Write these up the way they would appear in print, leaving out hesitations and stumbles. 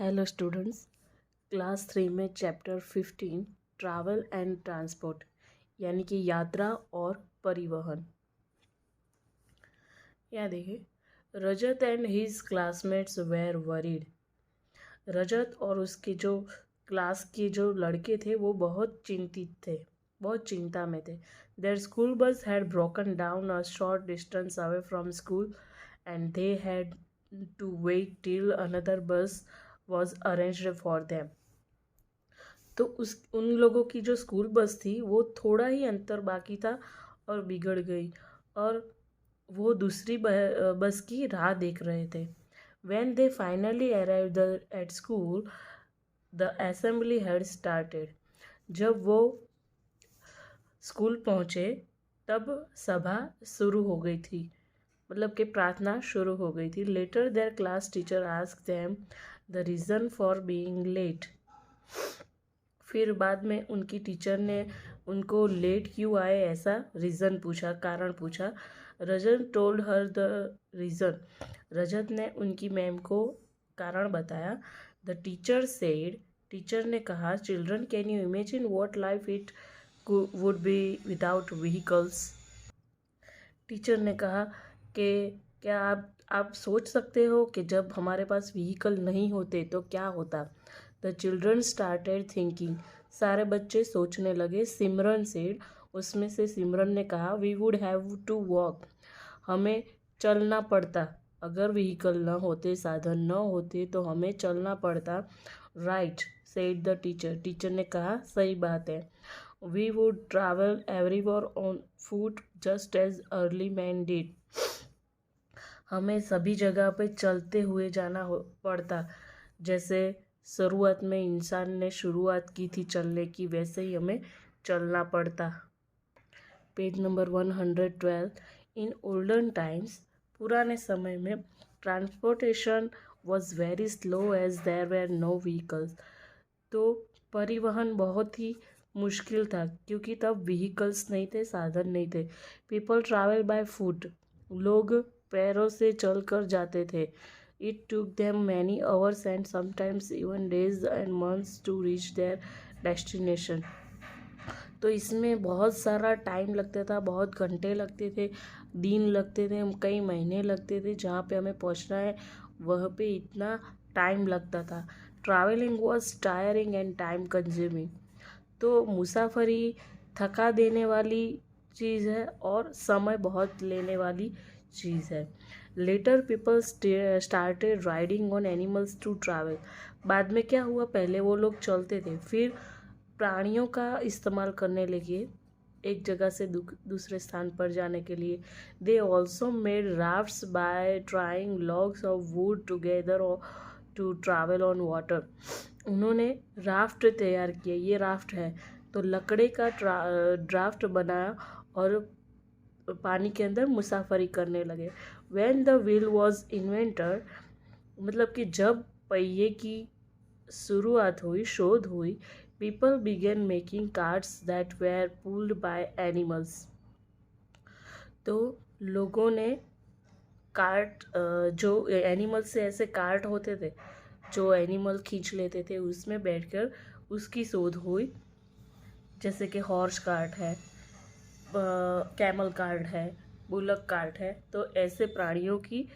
Hello students, class 3 में chapter 15 travel and transport यानी कि यात्रा और परिवहन। यहाँ देखिए, Rajat and his classmates were worried. Rajat और उसके जो क्लास के जो लड़के थे वो बहुत चिंतित थे, बहुत चिंता में थे। Their school bus had broken down a short distance away from school and they had to wait till another bus was arranged for them. तो उन लोगों की जो स्कूल बस थी वो थोड़ा ही अंतर बाकी था और बिगड़ गई, और वो दूसरी बस की राह देख रहे थे। When they finally arrived at school, the assembly had started. जब वो स्कूल पहुँचे तब सभा शुरू हो गई थी, मतलब कि प्रार्थना शुरू हो गई थी। Later their class teacher asked them the reason for being late. फिर बाद में उनकी टीचर ने उनको लेट क्यों आए ऐसा रीज़न पूछा, कारण पूछा। रजत टोल्ड हर द रीज़न। रजत ने उनकी मैम को कारण बताया। द टीचर सेड, टीचर ने कहा, children can you imagine what life it would be without vehicles. Teacher ने कहा कि क्या आप सोच सकते हो कि जब हमारे पास व्हीकल नहीं होते तो क्या होता। द चिल्ड्रन स्टार्टेड थिंकिंग, सारे बच्चे सोचने लगे। सिमरन सेड, उसमें से सिमरन ने कहा, we would have to walk, हमें चलना पड़ता। अगर व्हीकल न होते, साधन न होते तो हमें चलना पड़ता। Right said the teacher, teacher ने कहा, सही बात है। We would travel everywhere on foot just as early man did, हमें सभी जगह पे चलते हुए जाना पड़ता। जैसे शुरुआत में इंसान ने शुरुआत की थी चलने की, वैसे ही हमें चलना पड़ता। Page number 112। In olden times, पुराने समय में, transportation was very slow as there were no vehicles, तो परिवहन बहुत ही मुश्किल था क्योंकि तब व्हीकल्स नहीं थे, साधन नहीं थे। पीपल ट्रैवल बाय फुट, लोग पैरों से चलकर जाते थे। It took them many hours and sometimes even days and months to reach their destination, तो इसमें बहुत सारा टाइम लगता था, बहुत घंटे लगते थे, दिन लगते थे, कई महीने लगते थे। जहाँ पे हमें पहुँचना है वह पे इतना टाइम लगता था। Travelling was tiring and time consuming, तो मुसाफरी थका देने वाली चीज़ है और समय बहुत लेने वाली चीज़ है। Later people started riding on animals to travel, बाद में क्या हुआ, पहले वो लोग चलते थे, फिर प्राणियों का इस्तेमाल करने लगे एक जगह से दूसरे स्थान पर जाने के लिए। They also made rafts by trying logs of wood together to travel on water, उन्होंने राफ्ट तैयार किया, ये राफ्ट है तो लकड़ी का ड्राफ्ट बनाया और पानी के अंदर मुसाफरी करने लगे। When the wheel was invented, मतलब कि जब पहिए की शुरुआत हुई, शोध हुई, people began making carts that were pulled by animals, तो लोगों ने कार्ट, जो एनिमल से ऐसे कार्ट होते थे जो एनिमल खींच लेते थे, उसमें बैठकर उसकी शोध हुई। जैसे कि हॉर्स कार्ट है, कैमल कार्ट है, बुलक कार्ट है, तो ऐसे प्राणियों की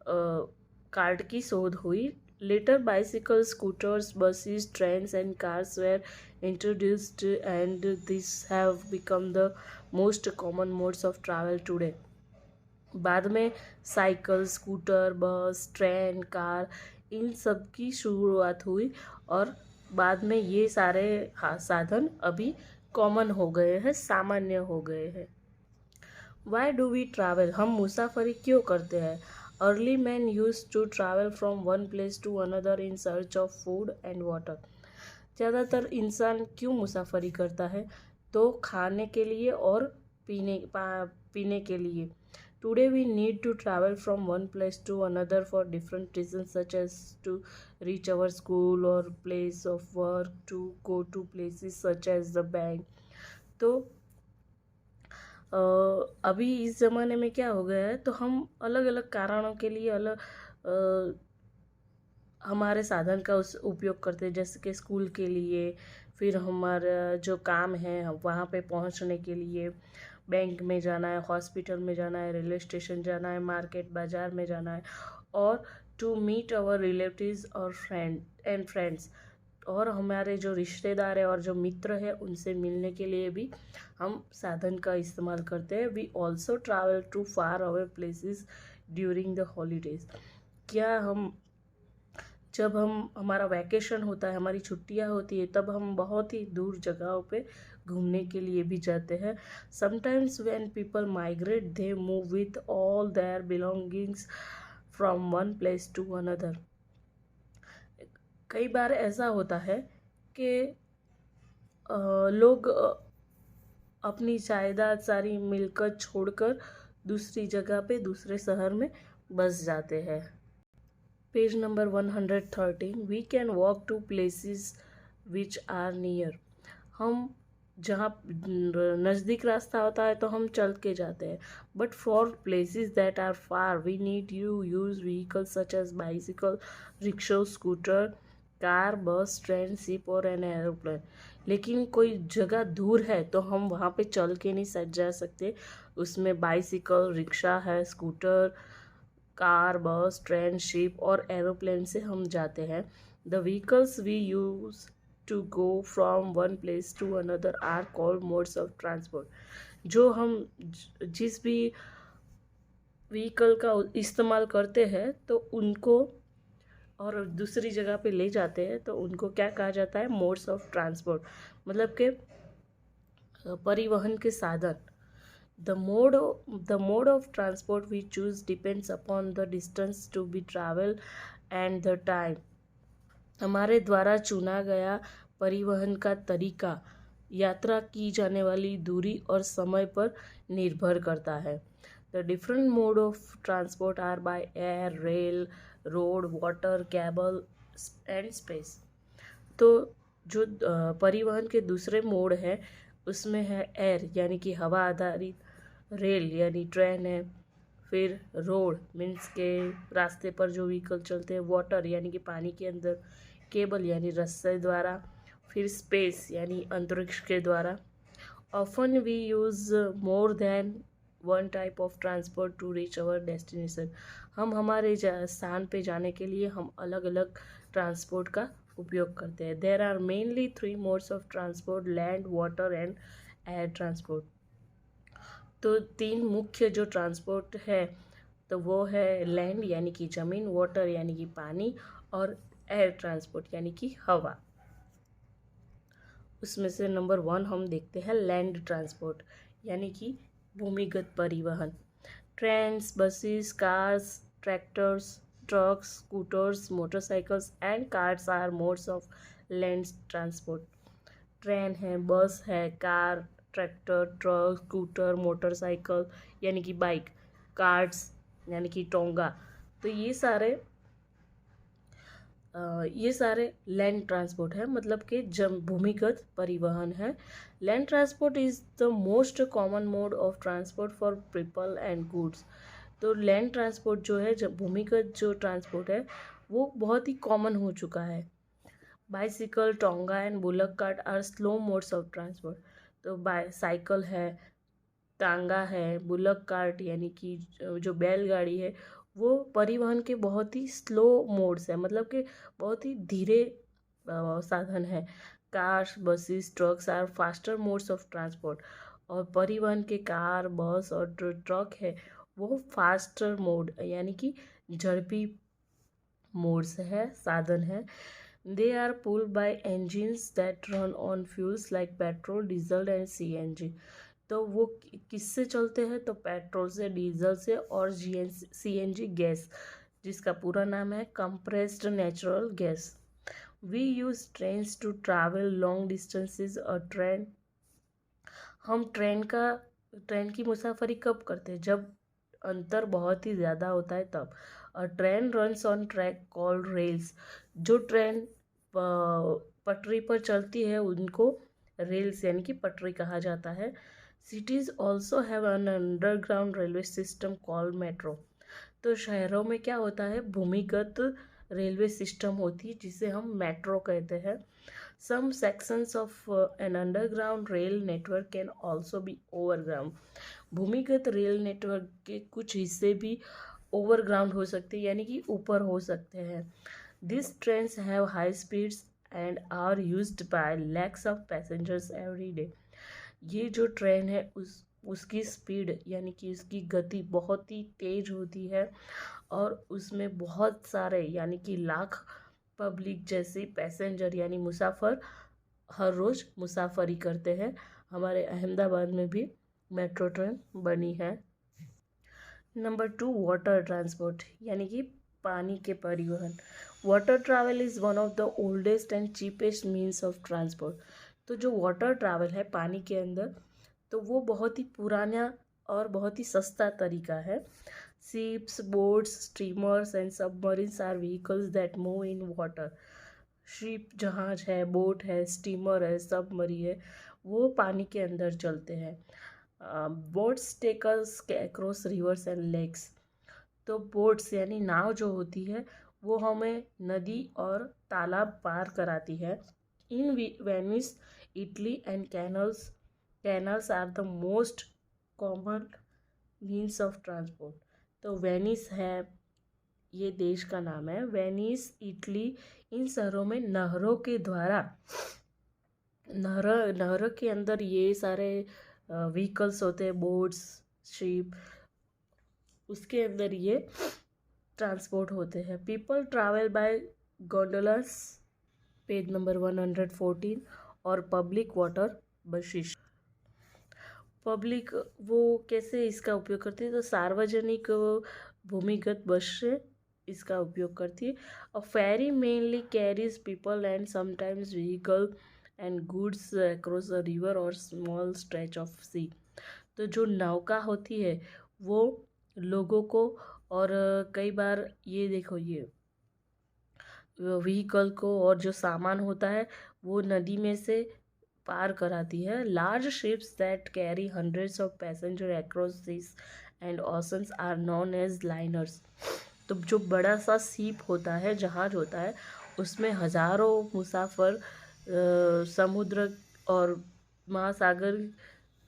कार्ट की शोध हुई। Later bicycles, scooters, buses, trains and cars were introduced and these have become the most common modes of travel today. बाद में साइकिल, स्कूटर, बस, ट्रेन, कार, इन सब की शुरुआत हुई और बाद में ये सारे साधन अभी कॉमन हो गए हैं, सामान्य हो गए हैं। वाई डू वी ट्रैवल, हम मुसाफरी क्यों करते हैं। Early man use to travel from one place to another in search of food and water, ज़्यादातर इंसान क्यों मुसाफरी करता है, तो खाने के लिए और पीने के लिए। Today we need to travel from one place to another for different reason such as to reach our school और place of work, to go to places such as the bank. तो अभी इस ज़माने में क्या हो गया है, तो हम अलग अलग कारणों के लिए हमारे साधन का उस उपयोग करते हैं, जैसे कि स्कूल के लिए, फिर हमारा जो काम है वहाँ पे पहुँचने के लिए, बैंक में जाना है, हॉस्पिटल में जाना है, रेलवे स्टेशन जाना है, मार्केट बाज़ार में जाना है, और टू मीट आवर रिलेटिव्स और फ्रेंड्स, और हमारे जो रिश्तेदार है और जो मित्र है उनसे मिलने के लिए भी हम साधन का इस्तेमाल करते हैं। We also travel to far away places during the holidays. क्या हम जब हमारा वैकेशन होता है, हमारी छुट्टियां होती है, तब हम बहुत ही दूर जगहों पे घूमने के लिए भी जाते हैं। Sometimes when people migrate they move with all their belongings from one place to another. कई बार ऐसा होता है कि लोग अपनी जायदाद सारी मिलकर छोड़कर दूसरी जगह पे, दूसरे शहर में बस जाते हैं। Page number 113, we can walk to places which are near. हम जहाँ नज़दीक रास्ता होता है तो हम चल के जाते हैं, but for places that are far we need you use vehicle such as bicycle, rickshaw, scooter, car, bus, train, ship और एन एरोप्लेन। लेकिन कोई जगह दूर है तो हम वहाँ पे चल के नहीं सज जा सकते, उसमें बाइसिकल, रिक्शा है, scooter, car, bus, train, ship और एरोप्लेन से हम जाते हैं। The vehicles we use to go from one place to another are called modes of transport. जो हम जिस भी व्हीकल का इस्तेमाल करते हैं तो उनको और दूसरी जगह पे ले जाते हैं तो उनको क्या कहा जाता है? मोड्स ऑफ ट्रांसपोर्ट, मतलब कि परिवहन के साधन। The mode of transport we choose depends upon the distance to be traveled and the time. हमारे द्वारा चुना गया परिवहन का तरीका यात्रा की जाने वाली दूरी और समय पर निर्भर करता है। The different mode of transport are by air, rail, road, water, cable and space. तो जो परिवहन के दूसरे मोड है उसमें है एयर यानी कि हवा आधारित, रेल यानी ट्रेन है, फिर रोड मीन्स के रास्ते पर जो व्हीकल चलते हैं, वाटर यानी कि पानी के अंदर, केबल यानी रस्से द्वारा, फिर स्पेस यानी अंतरिक्ष के द्वारा। Often we use more than one type of transport to reach our destination. हम हमारे स्थान पे जाने के लिए हम अलग अलग ट्रांसपोर्ट का उपयोग करते हैं। There are mainly 3 modes of transport, land, water and air transport. तो 3 मुख्य जो ट्रांसपोर्ट है तो वो है लैंड यानी कि ज़मीन, वाटर यानी कि पानी, और एयर ट्रांसपोर्ट यानी कि हवा। उसमें से नंबर 1 हम देखते हैं लैंड ट्रांसपोर्ट यानी कि भूमिगत परिवहन। Trains, buses, cars, tractors, trucks, scooters, motorcycles and cars are modes of land transport. Train है, बस है, car, tractor, truck, scooter, motorcycle यानी कि बाइक, कार्स यानी कि टोंगा। तो ये सारे लैंड ट्रांसपोर्ट है, मतलब कि भूमिगत परिवहन है। Land transport is the most common mode of transport for people and goods. तो लैंड ट्रांसपोर्ट जो है, जब भूमिगत जो ट्रांसपोर्ट है वो बहुत ही कॉमन हो चुका है। Bicycle, tonga and bullock cart are slow modes of transport. तो साइकिल है, टांगा है, बुलक कार्ट यानी कि जो बैलगाड़ी है, वो परिवहन के बहुत ही स्लो मोड्स है, मतलब कि बहुत ही धीरे साधन है। Cars, buses, trucks are faster modes of transport. और परिवहन के कार, बस और जो ट्रक है वो फास्टर मोड यानी कि झड़पी मोड्स है, साधन है। They are pulled by engines that run on fuels like petrol, diesel and CNG. तो वो किससे चलते हैं? तो पेट्रोल से, डीजल से और सीएनजी गैस, जिसका पूरा नाम है compressed natural gas. We use trains to travel long distances. और हम ट्रेन की मुसाफरी कब करते हैं? जब अंतर बहुत ही ज़्यादा होता है तब। और train runs on track called rails. जो ट्रेन पटरी पर चलती है उनको रेल्स यानी कि पटरी कहा जाता है। Cities also have an underground railway system called metro. तो शहरों में क्या होता है? भूमिगत रेलवे सिस्टम होती है जिसे हम मेट्रो कहते हैं। Some sections of an underground rail network can also be overground. भूमिगत रेल नेटवर्क के कुछ हिस्से भी ओवरग्राउंड हो सकते हैं, यानी कि ऊपर हो सकते हैं। This trains have high speeds and are used by lakhs of passengers every day. ये जो ट्रेन है उसकी स्पीड यानी कि उसकी गति बहुत ही तेज होती है और उसमें बहुत सारे यानी कि लाख पब्लिक जैसे पैसेंजर यानी मुसाफिर हर रोज़ मुसाफरी करते हैं। हमारे अहमदाबाद में भी मेट्रो ट्रेन बनी है। नंबर 2, वाटर ट्रांसपोर्ट यानी कि पानी के परिवहन। Water travel is one of the oldest and cheapest means of transport. तो जो वाटर ट्रैवल है पानी के अंदर, तो वो बहुत ही पुराना और बहुत ही सस्ता तरीका है। Ships, boats, steamers and submarines are vehicles that move in water. Ship जहाज है, बोट है, स्टीमर है, सबमरी है, वो पानी के अंदर चलते हैं। Boats take us across rivers and lakes. तो बोट्स यानी नाव जो होती है वो हमें नदी और तालाब पार कराती है। In Venice, Italy and canals are the most common means of transport. तो वेनिस है, ये देश का नाम है, वेनिस, इटली, इन शहरों में नहरों के द्वारा नहरों के अंदर ये सारे व्हीकल्स होते हैं, बोट्स, शिप, उसके अंदर ये ट्रांसपोर्ट होते हैं। People travel by gondolas, page number 114, और पब्लिक वाटर बसेस। पब्लिक वो कैसे इसका उपयोग करती है, तो सार्वजनिक भूमिगत बस से इसका उपयोग करती है। A ferry mainly carries people and sometimes vehicle and goods across a river और स्मॉल स्ट्रेच ऑफ सी। तो जो नौका होती है वो लोगों को और कई बार ये देखो ये व्हीकल को और जो सामान होता है वो नदी में से पार कराती है। Large ships that carry hundreds of passenger across seas and oceans are known as liners. तो जो बड़ा सा शिप होता है, जहाज होता है, उसमें हजारों मुसाफिर समुद्र और महासागर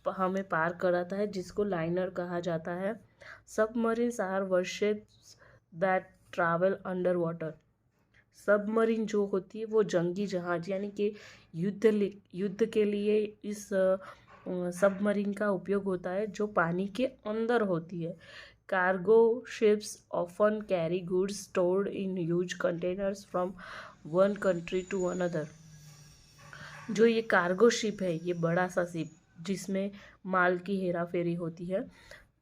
हमें पार कराता है, जिसको लाइनर कहा जाता है। Submarines are warships that travel under water. Submarine जो होती है वो जंगी जहाज यानी कि युद्ध के लिए इस सबमरीन का उपयोग होता है जो पानी के अंदर होती है। Cargo ships often carry goods stored in huge containers from one country to another. जो ये कार्गो शिप है, ये बड़ा सा शिप जिसमें माल की हेरा फेरी होती है,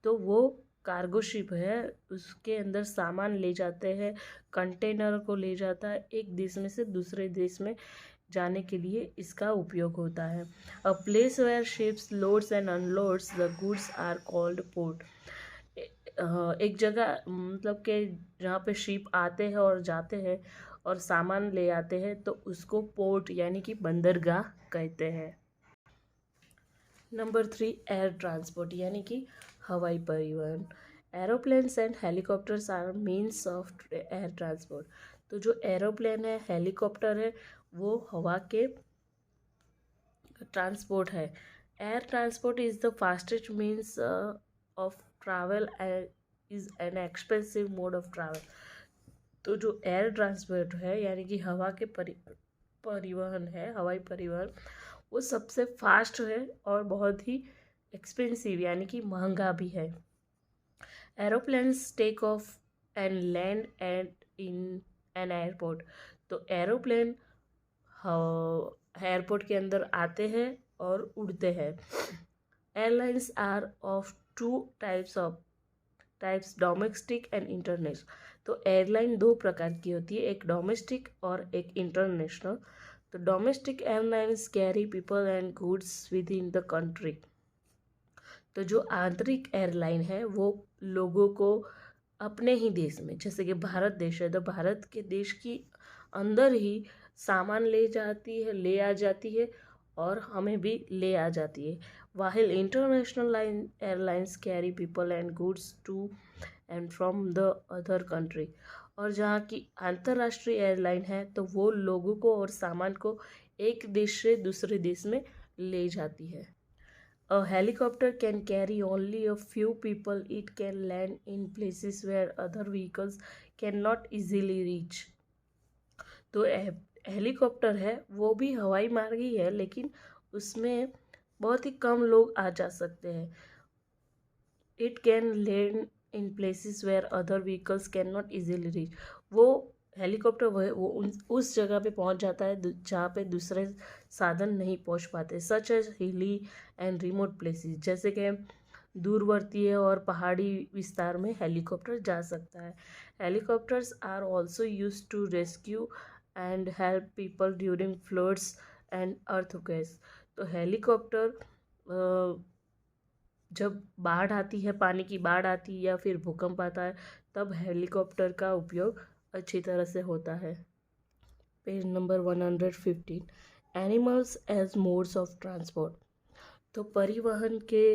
तो वो कार्गो शिप है, उसके अंदर सामान ले जाते हैं, कंटेनर को ले जाता है, एक देश में से दूसरे देश में जाने के लिए इसका उपयोग होता है। A place where ships loads and unloads the goods are called port. एक जगह मतलब कि जहाँ पे शिप आते हैं और जाते हैं और सामान ले आते हैं, तो उसको पोर्ट यानी कि बंदरगाह कहते हैं। नंबर 3, एयर ट्रांसपोर्ट यानी कि हवाई परिवहन। Aeroplanes and helicopters are means of air transport. तो जो एरोप्लेन है, हेलीकॉप्टर है, वो हवा के ट्रांसपोर्ट है। Air transport is the fastest means of travel is an expensive mode of travel. तो जो एयर ट्रांसपोर्ट है यानी कि हवा के परिवहन है, हवाई परिवहन, वो सबसे फास्ट है और बहुत ही एक्सपेंसिव यानी कि महंगा भी है। Aeroplanes take off and land at in an airport. तो एरोप्लेन एयरपोर्ट के अंदर आते हैं और उड़ते हैं। Airlines are of two types domestic and international. तो एयरलाइन दो प्रकार की होती है, एक डोमेस्टिक और एक इंटरनेशनल। तो domestic airlines carry people and goods with in the country. तो जो आंतरिक एयरलाइन है वो लोगों को अपने ही देश में, जैसे कि भारत देश है तो भारत के देश की अंदर ही सामान ले आ जाती है और हमें भी ले आ जाती है। While international airlines carry people and goods to and from the other country. और जहाँ की अंतर्राष्ट्रीय एयरलाइन है तो वो लोगों को और सामान को एक देश से दूसरे देश में ले जाती है। A helicopter can carry only a few people. It can land in places where other vehicles cannot easily reach. तो हेलीकॉप्टर है वो भी हवाई मार्ग ही है, लेकिन उसमें बहुत ही कम लोग आ जा सकते हैं। It can land in places where other vehicles can not easily reach. वो हेलीकॉप्टर वो उस जगह पे पहुंच जाता है जहाँ पे दूसरे साधन नहीं पहुंच पाते, such as hilly and remote places, जैसे कि दूरवर्ती और पहाड़ी विस्तार में हेलीकॉप्टर जा सकता है। Helicopters are also use to rescue and help people during floods and earthquakes. तो हेलीकॉप्टर जब बाढ़ आती है, पानी की बाढ़ आती है या फिर भूकंप आता है, तब हेलीकॉप्टर का उपयोग अच्छी तरह से होता है। Page number 115, animals as modes of transport. तो परिवहन के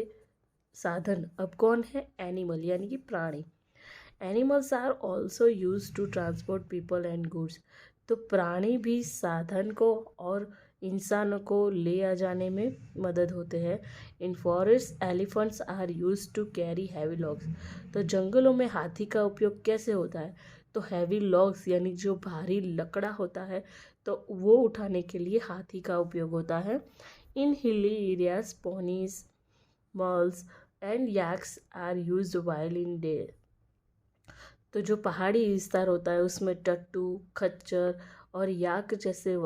साधन अब कौन है? एनिमल यानी कि प्राणी। Animals are also use to transport people and goods. तो प्राणी भी साधन को और इंसानों को ले आ जाने में मदद होते हैं। In forest elephants are use to carry heavy logs. तो जंगलों में हाथी का उपयोग कैसे होता है? तो हैवी लॉग्स यानी जो भारी लकड़ा होता है तो वो उठाने के लिए हाथी का उपयोग होता है। In hilly areas ponies, mules and yaks are used while in day. तो जो पहाड़ी विस्तार होता है उसमें टट्टू, खच्चर और याक जैसे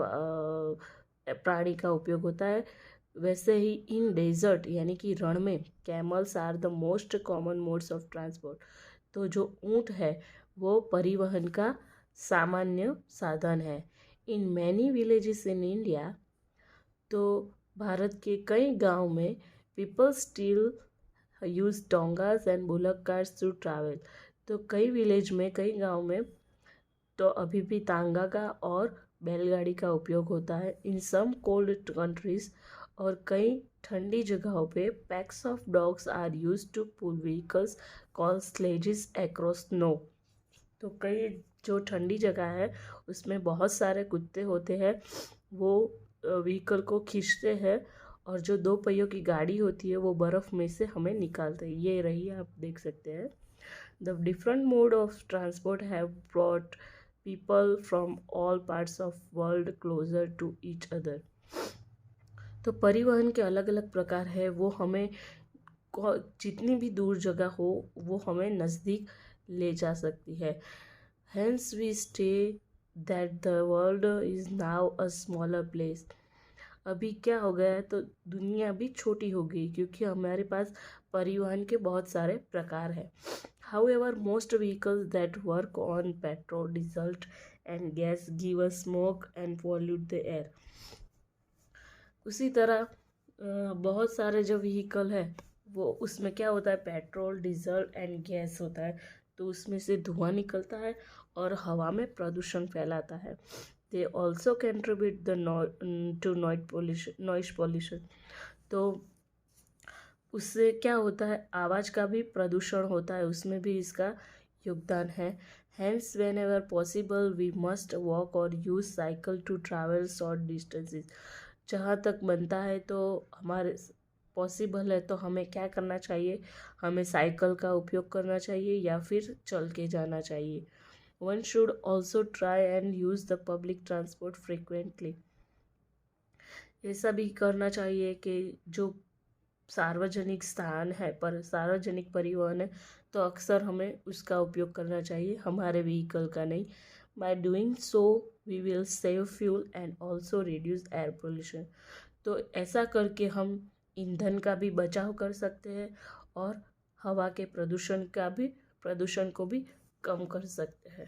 प्राणी का उपयोग होता है। वैसे ही इन डेजर्ट यानी कि रण में camels are the most common modes of transport. तो जो ऊँट है वो परिवहन का सामान्य साधन है। In many villages in India, तो भारत के कई गांव में people still use dongas and bullock carts to travel. तो कई विलेज में, कई गांव में तो अभी भी तांगा का और बैलगाड़ी का उपयोग होता है। इन सम कोल्ड कंट्रीज, और कई ठंडी जगहों पे packs of dogs are use to pull vehicles called sledges across snow. तो कई जो ठंडी जगह है उसमें बहुत सारे कुत्ते होते हैं, वो व्हीकल को खींचते हैं, और जो दो पहियों की गाड़ी होती है वो बर्फ़ में से हमें निकालते हैं। ये रही, आप देख सकते हैं। The different mode of transport have brought people from all parts of world closer to each other. तो परिवहन के अलग अलग प्रकार है, वो हमें जितनी भी दूर जगह हो वो हमें नज़दीक ले जा सकती है। Hence we say that the world is now a smaller place. अभी क्या हो गया है, तो दुनिया भी छोटी हो गई क्योंकि हमारे पास परिवहन के बहुत सारे प्रकार हैं। However, most vehicles that work on petrol, diesel and gas give us smoke and pollute the air. उसी तरह बहुत सारे जो व्हीकल है वो उसमें क्या होता है, पेट्रोल, डीजल एंड गैस होता है, तो उसमें से धुआं निकलता है और हवा में प्रदूषण फैलाता है। They also contribute to noise pollution. तो उससे क्या होता है, आवाज़ का भी प्रदूषण होता है, उसमें भी इसका योगदान है। Hence whenever possible we must walk और use cycle to travel short distances. जहाँ तक बनता है तो हमारे पॉसिबल है तो हमें क्या करना चाहिए, हमें साइकिल का उपयोग करना चाहिए या फिर चल के जाना चाहिए। One should also try and use the public transport frequently. ऐसा भी करना चाहिए कि जो सार्वजनिक स्थान है, पर सार्वजनिक परिवहन है, तो अक्सर हमें उसका उपयोग करना चाहिए, हमारे व्हीकल का नहीं। By doing so we will save fuel and also reduce air pollution. तो ऐसा करके हम ईंधन का भी बचाव कर सकते हैं और हवा के प्रदूषण को भी कम कर सकते हैं।